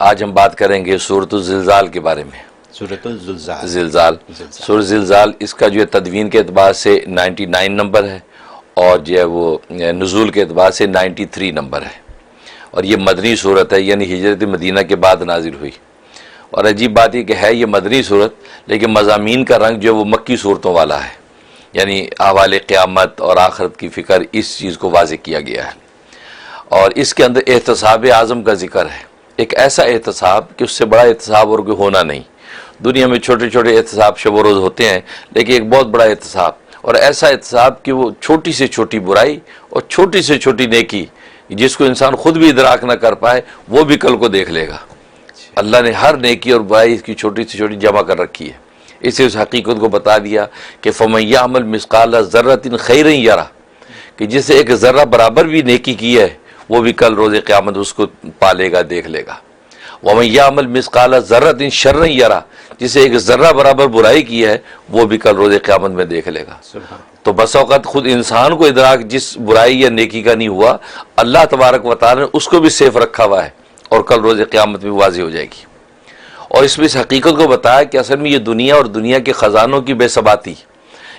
آج ہم بات کریں گے سورۃ الزلزال کے بارے میں. سورۃ الزلزال. سورۃ الزلزال اس کا جو ہے تدوین کے اعتبار سے 99 نمبر ہے اور جو ہے وہ نزول کے اعتبار سے 93 نمبر ہے اور یہ مدنی صورت ہے، یعنی ہجرت مدینہ کے بعد نازل ہوئی. اور عجیب بات یہ کہ ہے یہ مدنی صورت لیکن مضامین کا رنگ جو ہے وہ مکی صورتوں والا ہے، یعنی احوال قیامت اور آخرت کی فکر اس چیز کو واضح کیا گیا ہے. اور اس کے اندر احتساب اعظم کا ذکر ہے، ایک ایسا احتساب کہ اس سے بڑا احتساب اور کوئی ہونا نہیں. دنیا میں چھوٹے چھوٹے احتساب شب و روز ہوتے ہیں لیکن ایک بہت بڑا احتساب، اور ایسا احتساب کہ وہ چھوٹی سے چھوٹی برائی اور چھوٹی سے چھوٹی نیکی جس کو انسان خود بھی ادراک نہ کر پائے وہ بھی کل کو دیکھ لے گا. اللہ نے ہر نیکی اور برائی اس کی چھوٹی سے چھوٹی جمع کر رکھی ہے. اسے اس حقیقت کو بتا دیا کہ فَمَن يَعْمَلْ مِثْقَالَ ذَرَّةٍ خَيْرًا يَرَهُ، کہ جس سے ایک ذرہ برابر بھی نیکی کی ہے وہ بھی کل روز قیامت اس کو پالے گا، دیکھ لے گا. وَمَن يَعْمَلْ مِثْقَالَ ذَرَّةٍ شَرًّا يَرَهُ، جسے ایک ذرہ برابر برائی کی ہے وہ بھی کل روز قیامت میں دیکھ لے گا. تو بس اوقات خود انسان کو ادراک جس برائی یا نیکی کا نہیں ہوا، اللہ تبارک و تعالی نے اس کو بھی سیف رکھا ہوا ہے اور کل روز قیامت میں واضح ہو جائے گی. اور اس میں اس حقیقت کو بتایا کہ اصل میں یہ دنیا اور دنیا کے خزانوں کی بے ثباتی،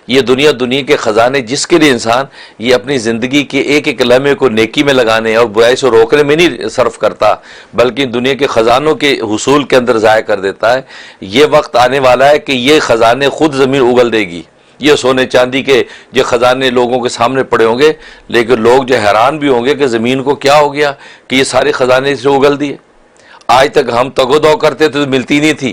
یہ دنیا کے خزانے جس کے لیے انسان یہ اپنی زندگی کے ایک ایک لمحے کو نیکی میں لگانے اور برائی سے روکنے میں نہیں صرف کرتا بلکہ دنیا کے خزانوں کے حصول کے اندر ضائع کر دیتا ہے. یہ وقت آنے والا ہے کہ یہ خزانے خود زمین اگل دے گی. یہ سونے چاندی کے جو خزانے لوگوں کے سامنے پڑے ہوں گے لیکن لوگ جو حیران بھی ہوں گے کہ زمین کو کیا ہو گیا کہ یہ سارے خزانے اس سے اگل دیے. آج تک ہم تگ و دو کرتے تھے تو ملتی نہیں تھی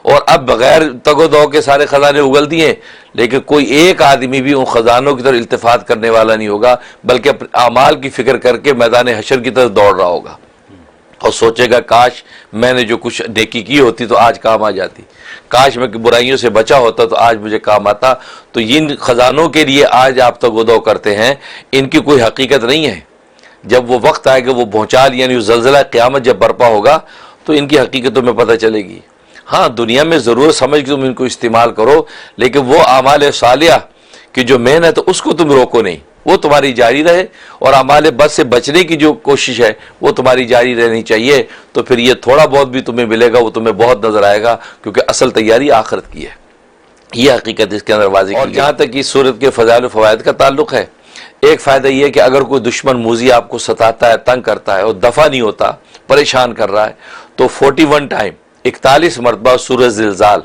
اور اب بغیر تگ و دو کے سارے خزانے اگل دیے، لیکن کوئی ایک آدمی بھی ان خزانوں کی طرف التفات کرنے والا نہیں ہوگا بلکہ اپنے اعمال کی فکر کر کے میدان حشر کی طرف دوڑ رہا ہوگا اور سوچے گا کاش میں نے جو کچھ نیکی کی ہوتی تو آج کام آ جاتی، کاش میں برائیوں سے بچا ہوتا تو آج مجھے کام آتا. تو ان خزانوں کے لیے آج آپ تگ و دو کرتے ہیں، ان کی کوئی حقیقت نہیں ہے. جب وہ وقت آئے گا وہ بھونچال یعنی زلزلہ قیامت جب برپا ہوگا تو ان کی حقیقت تمہیں پتہ چلے گی. ہاں دنیا میں ضرور سمجھ کے تم ان کو استعمال کرو لیکن وہ اعمال صالحہ کہ جو محنت اس کو تم روکو نہیں، وہ تمہاری جاری رہے اور اعمال بد سے بچنے کی جو کوشش ہے وہ تمہاری جاری رہنی چاہیے. تو پھر یہ تھوڑا بہت بھی تمہیں ملے گا وہ تمہیں بہت نظر آئے گا کیونکہ اصل تیاری آخرت کی ہے. یہ حقیقت اس کے اندر واضح کی. اور جہاں تک اس صورت کے فضائل و فوائد کا تعلق ہے، ایک فائدہ یہ ہے کہ اگر کوئی دشمن موذی آپ کو ستاتا ہے، تنگ کرتا ہے اور دفع نہیں ہوتا، پریشان کر رہا ہے تو 41 ٹائم 41 مرتبہ سورۃ زلزال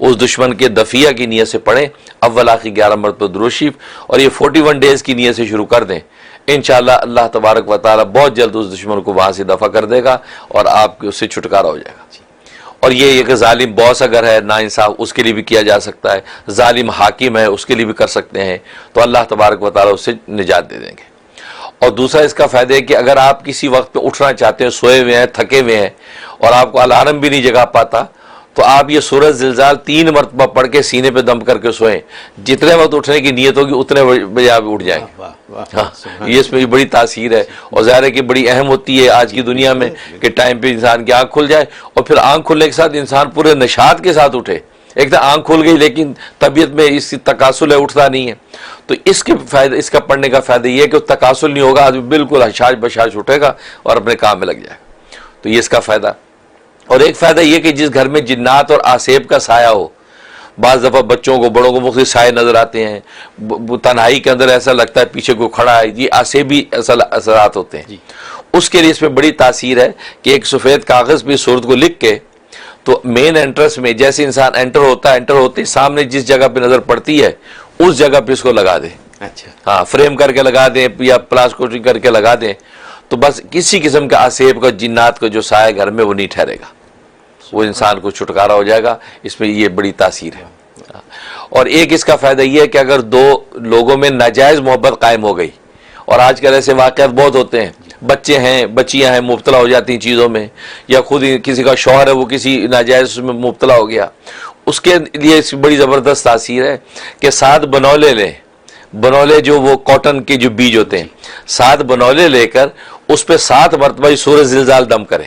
اس دشمن کے دفیہ کی نیت سے پڑھیں، اول آخر 11 مرتبہ درود شریف، اور یہ 41 ڈیز کی نیت سے شروع کر دیں. انشاءاللہ اللہ تبارک و تعالی بہت جلد اس دشمن کو وہاں سے دفع کر دے گا اور آپ کے اس سے چھٹکارا ہو جائے گا. اور یہ کہ ظالم باس اگر ہے ناانصاف اس کے لیے بھی کیا جا سکتا ہے، ظالم حاکم ہے اس کے لیے بھی کر سکتے ہیں تو اللہ تبارک و تعالی اس سے نجات دے دیں گے. اور دوسرا اس کا فائدہ ہے کہ اگر آپ کسی وقت پہ اٹھنا چاہتے ہیں، سوئے ہوئے ہیں، تھکے ہوئے ہیں اور آپ کو الارم بھی نہیں جگا پاتا تو آپ یہ سورۃ زلزال 3 مرتبہ پڑھ کے سینے پہ دم کر کے سوئیں، جتنے وقت اٹھنے کی نیت ہوگی اتنے بجے آپ اٹھ جائیں گے. ہاں یہ اس میں بڑی تاثیر ہے اور ظاہر ہے کہ بڑی اہم ہوتی ہے آج کی دنیا میں کہ ٹائم پہ انسان کی آنکھ کھل جائے اور پھر آنکھ کھلنے کے ساتھ انسان پورے نشاط کے ساتھ اٹھے. ایک تو آنکھ کھل گئی لیکن طبیعت میں اس کی تکاسل ہے، اٹھتا نہیں ہے. تو اس کے فائدہ، اس کا پڑھنے کا فائدہ یہ ہے کہ تکاسل نہیں ہوگا، آدمی بالکل حشاش بشاش اٹھے گا اور اپنے کام میں لگ جائے گا. تو یہ اس کا فائدہ. اور ایک فائدہ یہ کہ جس گھر میں جنات اور آسیب کا سایہ ہو، بعض دفعہ بچوں کو بڑوں کو مختلف سائے نظر آتے ہیں، تنہائی کے اندر ایسا لگتا ہے پیچھے کوئی کھڑا ہے، یہ آسیبی اثرات ہوتے ہیں. اس کے لیے اس میں بڑی تاثیر ہے کہ ایک سفید کاغذ پہ صورت کو لکھ کے تو مین انٹرنس میں جیسے انسان انٹر ہوتے ہی سامنے جس جگہ پہ نظر پڑتی ہے اس جگہ پہ اس کو لگا دیں. اچھا ہاں فریم کر کے لگا دیں یا پلاسٹک کر کے لگا دیں تو بس کسی قسم کا آسیب کا جنات کا جو سایہ گھر میں وہ نہیں ٹھہرے گا، وہ انسان کو چھٹکارا ہو جائے گا. اس میں یہ بڑی تاثیر ہے. اور ایک اس کا فائدہ یہ ہے کہ اگر دو لوگوں میں ناجائز محبت قائم ہو گئی، اور آج کل ایسے واقعات بہت ہوتے ہیں، بچے ہیں بچیاں ہیں مبتلا ہو جاتی ہیں چیزوں میں، یا خود کسی کا شوہر ہے وہ کسی ناجائز میں مبتلا ہو گیا، اس کے لیے اس بڑی زبردست تاثیر ہے کہ 7 بنولے لیں، بنولے جو وہ کاٹن کے جو بیج ہوتے ہیں، 7 بنولے لے کر اس پہ 7 مرتبہ سورۃ زلزال دم کریں.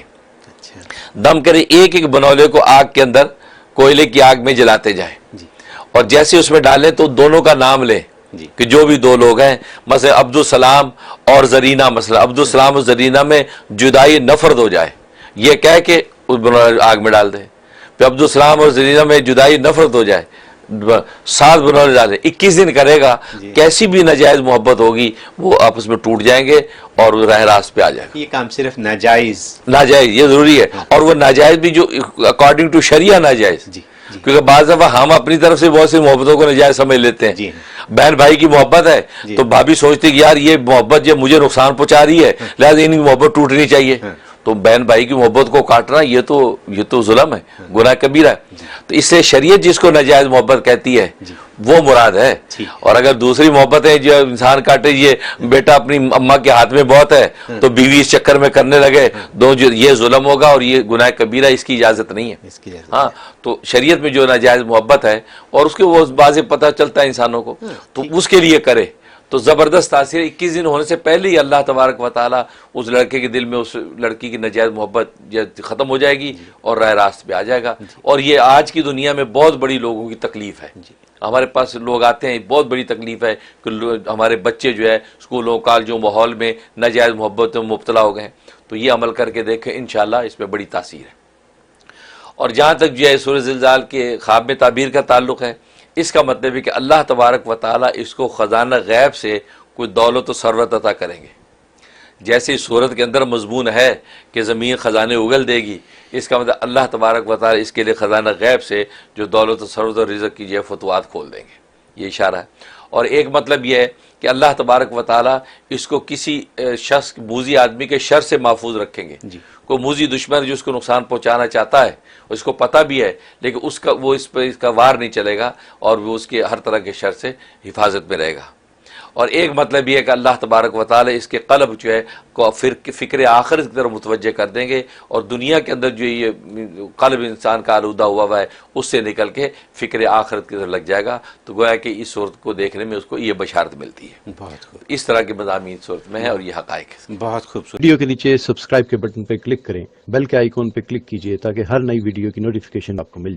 دم کریں، ایک ایک بنولے کو آگ کے اندر کوئلے کی آگ میں جلاتے جائیں اور جیسے اس میں ڈالیں تو دونوں کا نام لیں کہ جو بھی 2 لوگ ہیں، مثلا عبدالسلام اور زرینہ، مثلا عبدالسلام اور زرینہ میں جدائی نفرد ہو جائے، یہ کہہ کے اس بنو آگ میں ڈال دیں. پھر عبدالسلام اور زلیلہ میں جدائی نفرت ہو جائے, 7 بنو ڈالے, 21 دن کرے گا, کیسی بھی ناجائز محبت ہوگی وہ آپس میں ٹوٹ جائیں گے اور وہ راہ راست پہ آ جائے گا. یہ کام صرف ناجائز یہ ضروری ہے, اور وہ ناجائز بھی جو اکارڈنگ ٹو شریعہ ناجائز, کیونکہ بعض دفعہ ہم اپنی طرف سے بہت سی محبتوں کو ناجائز سمجھ لیتے ہیں. بہن بھائی کی محبت ہے تو بھابھی سوچتی کہ یار یہ محبت جو مجھے نقصان پہنچا رہی ہے لہٰذا ان کی محبت ٹوٹنی چاہیے, تو بہن بھائی کی محبت کو کاٹنا یہ تو ظلم ہے, گناہ کبیرہ ہے. تو اس سے شریعت جس کو ناجائز محبت کہتی ہے وہ مراد ہے. اور اگر دوسری محبتیں جو انسان کاٹے, یہ بیٹا اپنی اماں کے ہاتھ میں بہت ہے تو بیوی اس چکر میں کرنے لگے, یہ ظلم ہوگا اور یہ گناہ کبیرہ, اس کی اجازت نہیں ہے. ہاں, تو شریعت میں جو ناجائز محبت ہے اور اس کے وہ واضح پتہ چلتا ہے انسانوں کو, تو اس کے لیے کرے تو زبردست تاثیر. 21 دن ہونے سے پہلے ہی اللہ تبارک و تعالیٰ اس لڑکے کے دل میں اس لڑکی کی ناجائز محبت ختم ہو جائے گی اور راہ راست پہ آ جائے گا. اور یہ آج کی دنیا میں بہت بڑی لوگوں کی تکلیف ہے. ہمارے پاس لوگ آتے ہیں, بہت بڑی تکلیف ہے کہ ہمارے بچے جو ہے اسکولوں کالجوں ماحول میں ناجائز محبت میں مبتلا ہو گئے. تو یہ عمل کر کے دیکھیں, انشاءاللہ اس میں بڑی تاثیر ہے. اور جہاں تک جو ہے سورہ زلزال کے خواب میں تعبیر کا تعلق ہے, اس کا مطلب ہے کہ اللہ تبارک و تعالیٰ اس کو خزانہ غیب سے کوئی دولت و ثروت عطا کریں گے. جیسے اس صورت کے اندر مضمون ہے کہ زمین خزانے اگل دے گی, اس کا مطلب اللہ تبارک و تعالیٰ اس کے لیے خزانہ غیب سے جو دولت و ثروت اور رزق کی جو ہے فتوحات کھول دیں گے, یہ اشارہ ہے. اور ایک مطلب یہ ہے کہ اللہ تبارک و تعالیٰ اس کو کسی شخص موذی آدمی کے شر سے محفوظ رکھیں گے. کوئی موذی دشمن جو اس کو نقصان پہنچانا چاہتا ہے, اس کو پتہ بھی ہے لیکن اس کا وار نہیں چلے گا اور وہ اس کے ہر طرح کے شر سے حفاظت میں رہے گا. اور ایک مطلب یہ ہے کہ اللہ تبارک و تعالیٰ اس کے قلب جو ہے کو فکر آخرت کی طرف متوجہ کر دیں گے, اور دنیا کے اندر جو یہ قلب انسان کا آلودہ ہوا ہے اس سے نکل کے فکر آخرت کی طرف لگ جائے گا. تو گویا کہ اس صورت کو دیکھنے میں اس کو یہ بشارت ملتی ہے. بہت خوب, اس طرح کے مضامین صورت میں ہے اور یہ حقائق ہے. بہت خوبصورت. ویڈیو کے نیچے سبسکرائب کے بٹن پہ کلک کریں, بیل کے آئیکن پہ کلک کیجئے تاکہ ہر نئی ویڈیو کی نوٹیفیکیشن آپ کو مل جائے.